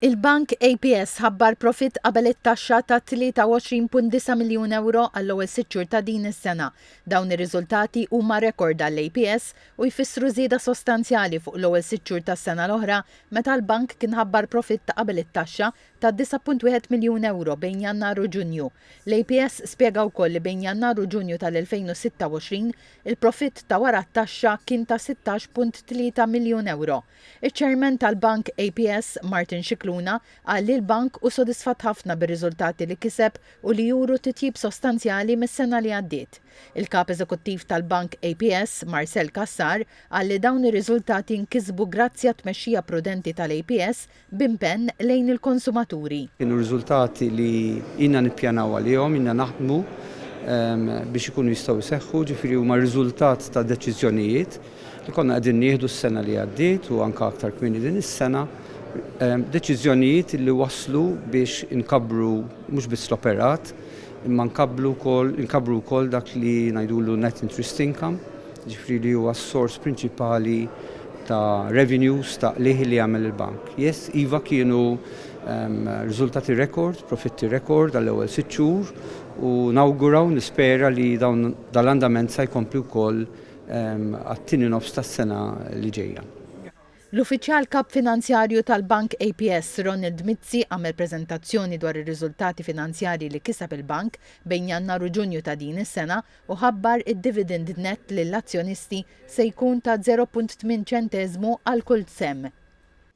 Il-Bank APS ħabbar profit qabel it-taxxa ta' 23.9 miljun euro għall-ewwel sitt xhur ta' din is-sena. Dawn ir-riżultati huma rekord għall-APS u jfissru żieda sostanzjali fuq l-ewwel sitt xhur tas-sena l-oħra meta l-bank kien ħabbar profit ta' qabel it-taxxa ta' 9.1 miljun euro bejn Jannar u Ġunju. L-APS spjega wkoll li bejn Jannar u Ġunju tal-2026 il-profit ta' wara t-taxxa kien ta' 16.3 miljun euro. Iċ-Chairman tal-Bank APS Martin Scicluna qal li l-bank hu sodisfatt ħafna bir-riżultati li kiseb u li juru titjib sostanzjali mis-sena li għaddiet. Il-kap eżekuttiv tal-Bank APS, Marcel Cassar, qal li dawn ir-riżultati nkisbu grazzi għat-tmexxija prudenti tal-APS b'impenn lejn il-konsumaturi. Kienu riżultati li inna nippjanaw għalihom, inna naħdmu biex ikunu jistgħu jseħħu, ġifieri huma riżultat ta' deċiżjonijiet li konna qegħdin nieħdu s-sena li għaddiet u anke aktar kmieni din is-sena. Deċiżjonijiet li waslu biex inkabru mhux biss l-operat, imma nkabru wkoll dak li ngħidulu net interest income, ġifieri li huwa s-sors prinċipali ta' revenues ta' liħi li jagħmel il-bank. Iva kienu riżultati rekord, profitti rekord għall-ewwel sitt xhur u nawguraw nispera li dawn dal-andament se jkompli wkoll għat-tieni nofs tas-sena li ġejja. L-uffiċjal kap finanzjarju tal-Bank APS Ronald Mizzi għamel preżentazzjoni dwar ir-riżultati finanzjarji li kiseb il-bank bejn Jannar u Ġunju ta' din is-sena u ħabbar id-dividend net lill-azzjonisti se jkun ta' 0.8 ċenteżmu għal kull sem.